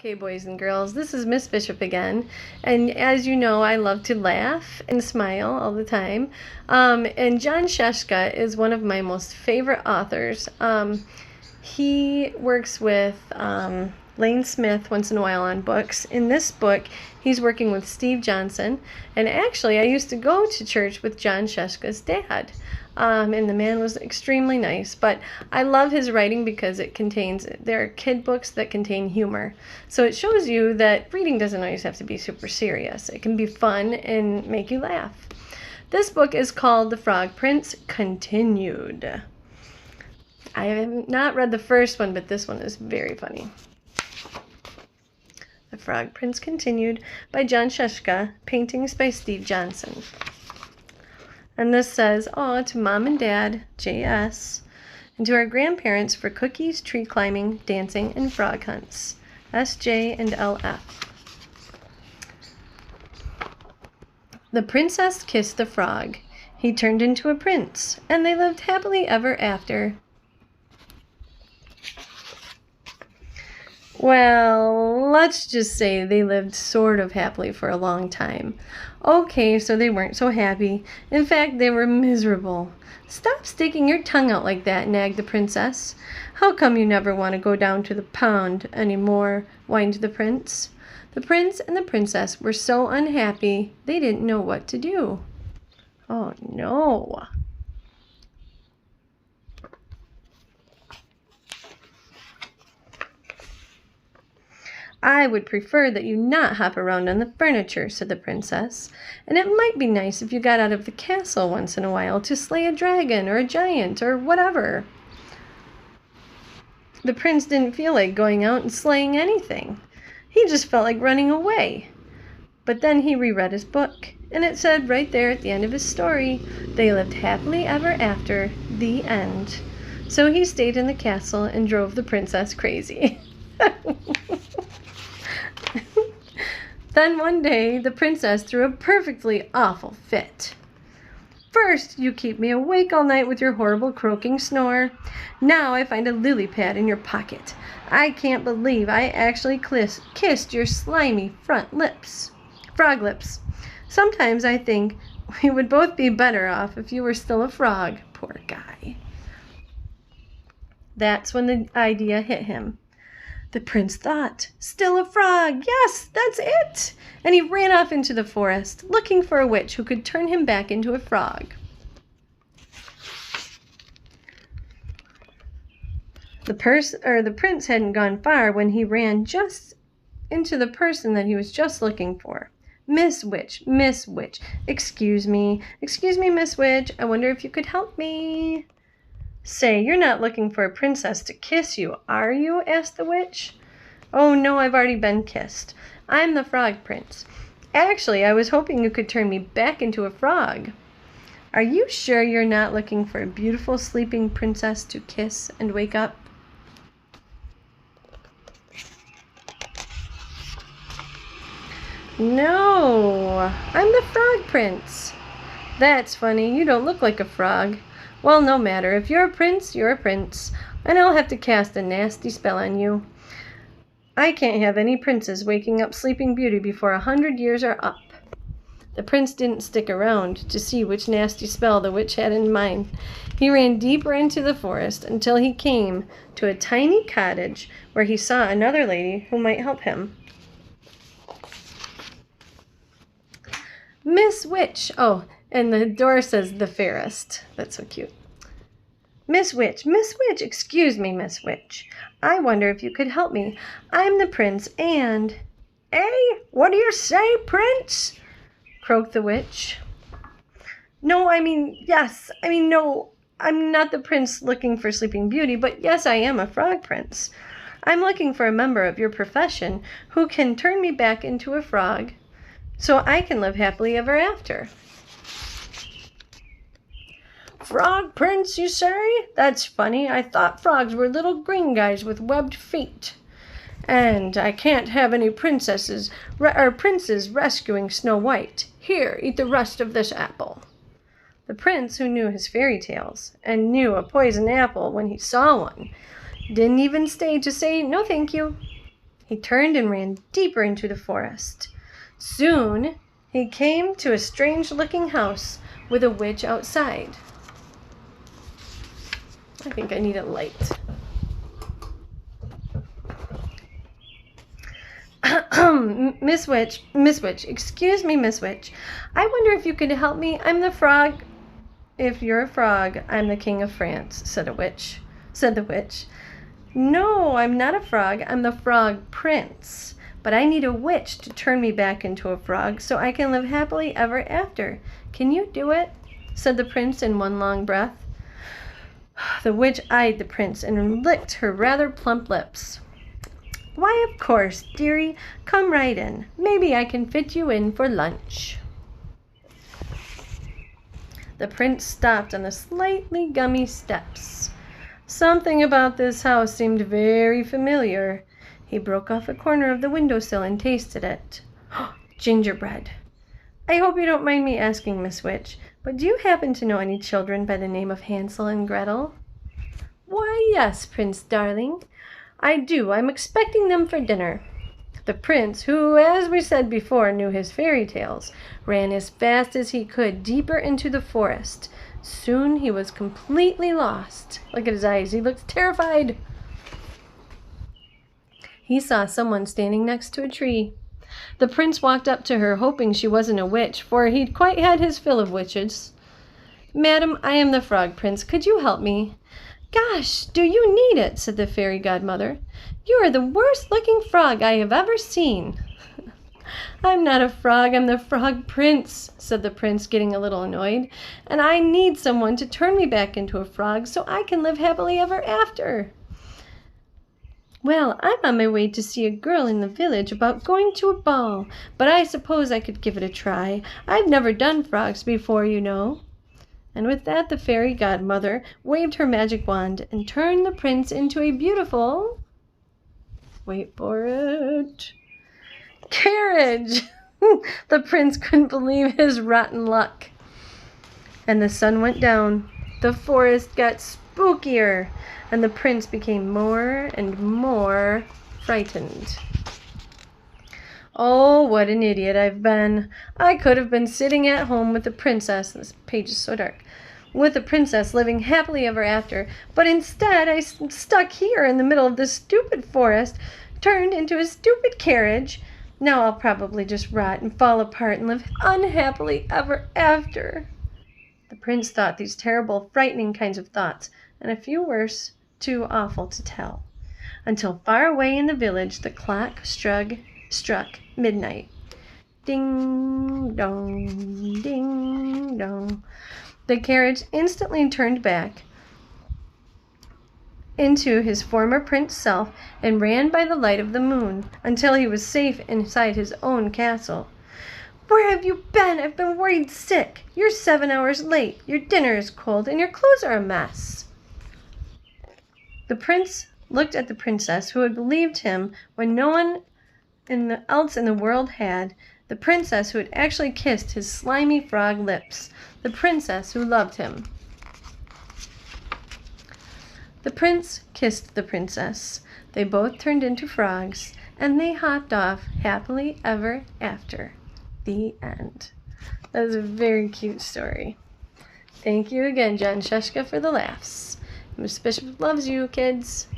Okay, boys and girls, this is Miss Bishop again, and as you know, I love to laugh and smile all the time, and John Sheshka is one of my most favorite authors. He works with Lane Smith once in a while on books. In this book, he's working with Steve Johnson, and actually, I used to go to church with John Sheshka's dad. And the man was extremely nice, but I love his writing because there are kid books that contain humor. So it shows you that reading doesn't always have to be super serious. It can be fun and make you laugh. This book is called The Frog Prince Continued. I have not read the first one, but this one is very funny. The Frog Prince Continued by John Sheshka, paintings by Steve Johnson. And this says, to Mom and Dad, J.S., and to our grandparents for cookies, tree climbing, dancing, and frog hunts, S.J. and L.F. The princess kissed the frog. He turned into a prince, and they lived happily ever after. Well, let's just say they lived sort of happily for a long time. Okay, so they weren't so happy. In fact, they were miserable. Stop sticking your tongue out like that, nagged the princess. How come you never want to go down to the pond any more? Whined the prince. The prince and the princess were so unhappy they didn't know what to do. Oh no. I would prefer that you not hop around on the furniture, said the princess, and it might be nice if you got out of the castle once in a while to slay a dragon or a giant or whatever. The prince didn't feel like going out and slaying anything. He just felt like running away. But then he reread his book, and it said right there at the end of his story, they lived happily ever after, the end. So he stayed in the castle and drove the princess crazy. Then one day, the princess threw a perfectly awful fit. First, you keep me awake all night with your horrible croaking snore. Now I find a lily pad in your pocket. I can't believe I actually kissed your slimy frog lips. Sometimes I think we would both be better off if you were still a frog, poor guy. That's when the idea hit him. The prince thought, still a frog, yes, that's it! And he ran off into the forest, looking for a witch who could turn him back into a frog. The prince hadn't gone far when he ran just into the person that he was just looking for. Miss Witch, excuse me, Miss Witch, I wonder if you could help me. Say, you're not looking for a princess to kiss you, are you? Asked the witch. Oh, no, I've already been kissed. I'm the frog prince. Actually, I was hoping you could turn me back into a frog. Are you sure you're not looking for a beautiful sleeping princess to kiss and wake up? No, I'm the frog prince. That's funny, you don't look like a frog. Well, no matter. If you're a prince, you're a prince, and I'll have to cast a nasty spell on you. I can't have any princes waking up Sleeping Beauty before 100 years are up. The prince didn't stick around to see which nasty spell the witch had in mind. He ran deeper into the forest until he came to a tiny cottage where he saw another lady who might help him. Miss Witch. Oh, and the door says the fairest. That's so cute. Miss Witch, excuse me, Miss Witch. I wonder if you could help me. I'm the prince and... What do you say, prince? Croaked the witch. No, I'm not the prince looking for Sleeping Beauty, but yes, I am a frog prince. I'm looking for a member of your profession who can turn me back into a frog so I can live happily ever after. Frog prince, you say? That's funny. I thought frogs were little green guys with webbed feet. And I can't have any princes rescuing Snow White. Here, eat the rest of this apple. The prince, who knew his fairy tales and knew a poison apple when he saw one, didn't even stay to say no thank you. He turned and ran deeper into the forest. Soon he came to a strange-looking house with a witch outside. I think I need a light. Miss Witch, excuse me, Miss Witch. I wonder if you could help me. I'm the frog. If you're a frog, I'm the king of France, said the witch. No, I'm not a frog. I'm the frog prince. But I need a witch to turn me back into a frog so I can live happily ever after. Can you do it? Said the prince in one long breath. The witch eyed the prince and licked her rather plump lips. Why, of course, dearie. Come right in. Maybe I can fit you in for lunch. The prince stopped on the slightly gummy steps. Something about this house seemed very familiar. He broke off a corner of the windowsill and tasted it. Gingerbread. I hope you don't mind me asking, Miss Witch, but do you happen to know any children by the name of Hansel and Gretel? Why, yes, Prince darling. I do. I'm expecting them for dinner. The prince, who, as we said before, knew his fairy tales, ran as fast as he could deeper into the forest. Soon he was completely lost. Look at his eyes. He looks terrified. He saw someone standing next to a tree. The prince walked up to her, hoping she wasn't a witch, for he'd quite had his fill of witches. Madam, I am the Frog Prince. Could you help me? Gosh, do you need it? Said the fairy godmother. You are the worst-looking frog I have ever seen. I'm not a frog, I'm the Frog Prince, said the prince, getting a little annoyed, and I need someone to turn me back into a frog so I can live happily ever after. Well, I'm on my way to see a girl in the village about going to a ball, but I suppose I could give it a try. I've never done frogs before, you know. And with that, the fairy godmother waved her magic wand and turned the prince into a beautiful, wait for it, carriage. The prince couldn't believe his rotten luck. And the sun went down. The forest got spookier, and the prince became more and more frightened. Oh, what an idiot I've been. I could have been sitting at home with the princess, this page is so dark, with the princess living happily ever after, but instead I stuck here in the middle of this stupid forest, turned into a stupid carriage. Now I'll probably just rot and fall apart and live unhappily ever after. The prince thought these terrible, frightening kinds of thoughts, and a few worse, too awful to tell, until far away in the village the clock struck midnight. Ding dong, ding dong. The carriage instantly turned back into his former prince self and ran by the light of the moon until he was safe inside his own castle. Where have you been? I've been worried sick. You're 7 hours late. Your dinner is cold and your clothes are a mess. The prince looked at the princess, who had believed him when no one else in the world had, the princess who had actually kissed his slimy frog lips, the princess who loved him. The prince kissed the princess. They both turned into frogs, and they hopped off happily ever after. The end. That is a very cute story. Thank you again, John Shushka, for the laughs. Miss Bishop loves you, kids.